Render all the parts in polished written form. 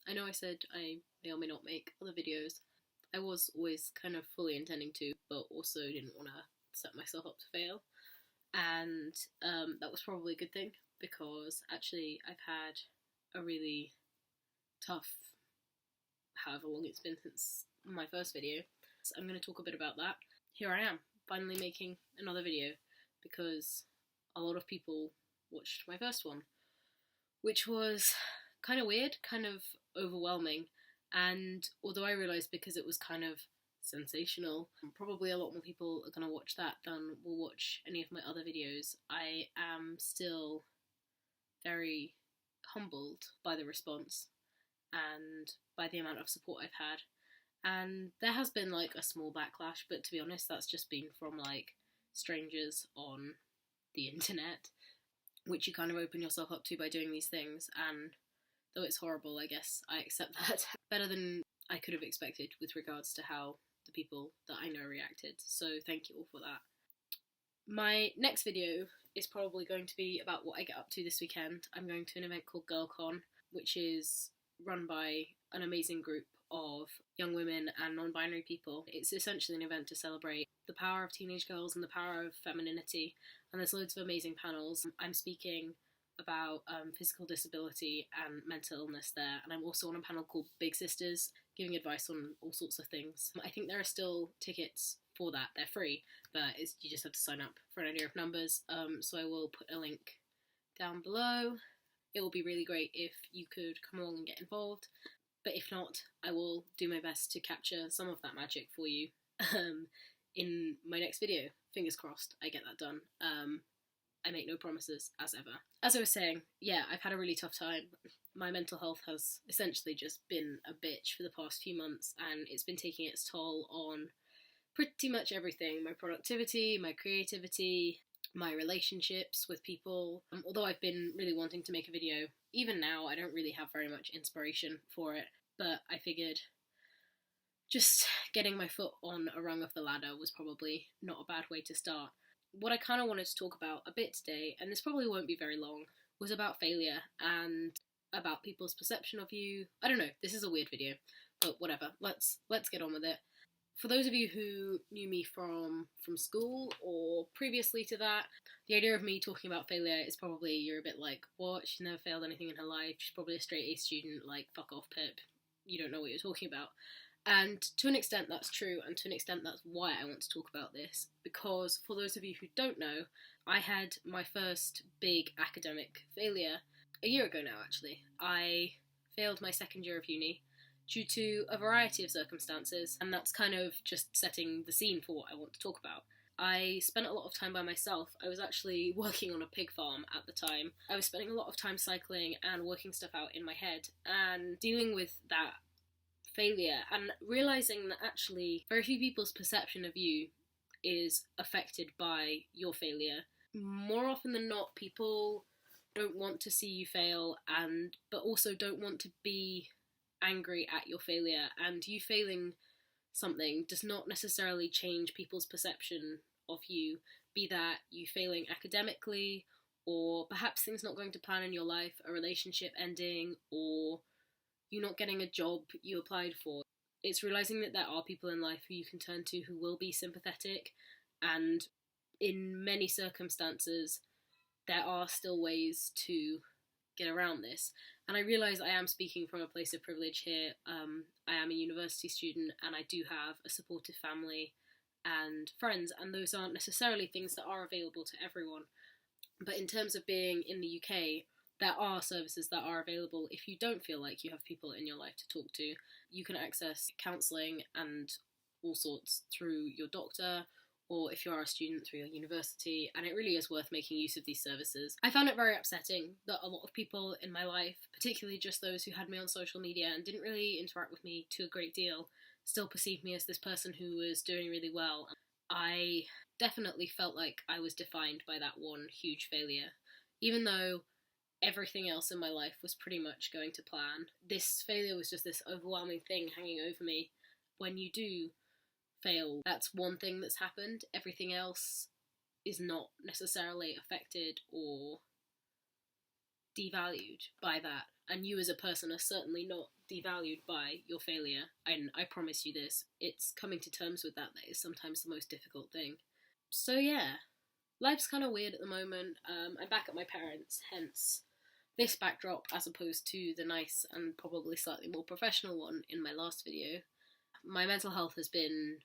I know I said I may or may not make other videos. I was always kind of fully intending to, but also didn't want to set myself up to fail. And that was probably a good thing, because actually I've had a really tough, however long it's been since my first video. So I'm going to talk a bit about that. Here I am, finally making another video, because a lot of people watched my first one, which was kind of weird, kind of overwhelming. And although I realised, because it was kind of sensational, probably a lot more people are going to watch that than will watch any of my other videos, I am still very humbled by the response and by the amount of support I've had. And there has been like a small backlash, but to be honest, that's just been from like strangers on the internet, which you kind of open yourself up to by doing these things. And though it's horrible, I guess I accept that better than I could have expected with regards to how the people that I know reacted. So thank you all for that. My next video is probably going to be about what I get up to this weekend. I'm going to an event called GirlCon, which is run by an amazing group of young women and non-binary people. It's essentially an event to celebrate the power of teenage girls and the power of femininity, and there's loads of amazing panels. I'm speaking about physical disability and mental illness there, and I'm also on a panel called Big Sisters, giving advice on all sorts of things. I think there are still tickets for that. They're free, but you just have to sign up for an idea of numbers. So I will put a link down below. It will be really great if you could come along and get involved, but if not, I will do my best to capture some of that magic for you in my next video. Fingers crossed I get that done. I make no promises, as ever. As I was saying, yeah, I've had a really tough time. My mental health has essentially just been a bitch for the past few months, and it's been taking its toll on pretty much everything. My productivity, my creativity, my relationships with people. Although I've been really wanting to make a video, even now I don't really have very much inspiration for it, but I figured just getting my foot on a rung of the ladder was probably not a bad way to start. What I kind of wanted to talk about a bit today, and this probably won't be very long, was about failure and about people's perception of you. I don't know, this is a weird video, but whatever, let's get on with it. For those of you who knew me from school or previously to that, the idea of me talking about failure is probably, you're a bit like, what, she's never failed anything in her life, she's probably a straight A student, like, fuck off Pip, you don't know what you're talking about. And to an extent that's true, and to an extent that's why I want to talk about this, because for those of you who don't know, I had my first big academic failure a year ago now, actually. I failed my second year of uni due to a variety of circumstances, and that's kind of just setting the scene for what I want to talk about. I spent a lot of time by myself. I was actually working on a pig farm at the time. I was spending a lot of time cycling and working stuff out in my head, and dealing with that failure and realising that actually very few people's perception of you is affected by your failure. More often than not, people don't want to see you fail, but also don't want to be angry at your failure, and you failing something does not necessarily change people's perception of you, be that you failing academically, or perhaps things not going to plan in your life, a relationship ending, or you not getting a job you applied for. It's realising that there are people in life who you can turn to who will be sympathetic, and in many circumstances there are still ways to get around this. And I realise I am speaking from a place of privilege here. I am a university student and I do have a supportive family and friends, and those aren't necessarily things that are available to everyone. But in terms of being in the UK, there are services that are available if you don't feel like you have people in your life to talk to. You can access counselling and all sorts through your doctor, or if you are a student, through your university, and it really is worth making use of these services. I found it very upsetting that a lot of people in my life, particularly just those who had me on social media and didn't really interact with me to a great deal, still perceived me as this person who was doing really well. I definitely felt like I was defined by that one huge failure. Even though everything else in my life was pretty much going to plan, this failure was just this overwhelming thing hanging over me. When you do fail, that's one thing that's happened. Everything else is not necessarily affected or devalued by that. and you as a person are certainly not devalued by your failure. And I promise you this, it's coming to terms with that is sometimes the most difficult thing. So yeah, life's kind of weird at the moment. I'm back at my parents', hence this backdrop as opposed to the nice and probably slightly more professional one in my last video. My mental health has been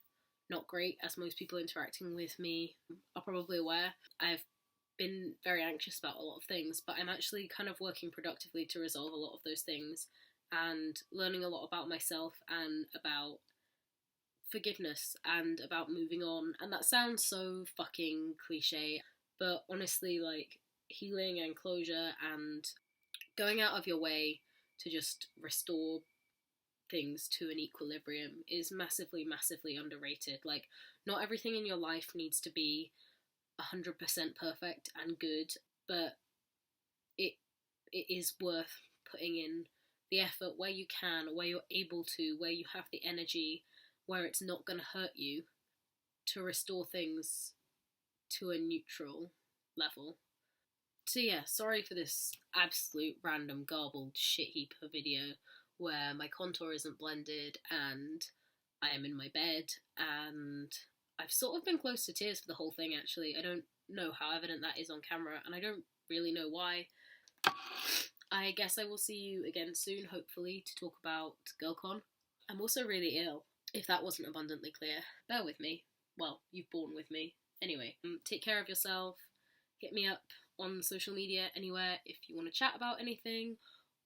not great, as most people interacting with me are probably aware. I've been very anxious about a lot of things, but I'm actually kind of working productively to resolve a lot of those things and learning a lot about myself and about forgiveness and about moving on. And that sounds so fucking cliche, but honestly, like, healing and closure and going out of your way to just restore things to an equilibrium is massively, massively underrated. Like, not everything in your life needs to be 100% perfect and good, but it is worth putting in the effort where you can, where you're able to, where you have the energy, where it's not going to hurt you, to restore things to a neutral level. So yeah, sorry for this absolute random garbled shit heap of a video where my contour isn't blended and I am in my bed and I've sort of been close to tears for the whole thing actually. I don't know how evident that is on camera and I don't really know why. I guess I will see you again soon, hopefully, to talk about GirlCon. I'm also really ill, if that wasn't abundantly clear. Bear with me. Well, you've borne with me. Anyway, take care of yourself. Hit me up on social media anywhere if you want to chat about anything,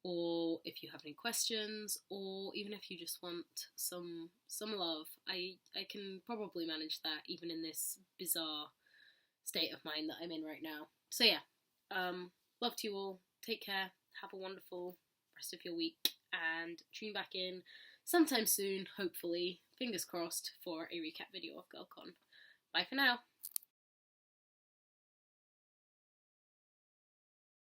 or if you have any questions, or even if you just want some love. I can probably manage that even in this bizarre state of mind that I'm in right now. So yeah, love to you all. Take care. Have a wonderful rest of your week and tune back in sometime soon, hopefully, fingers crossed, for a recap video of GirlCon. Bye for now.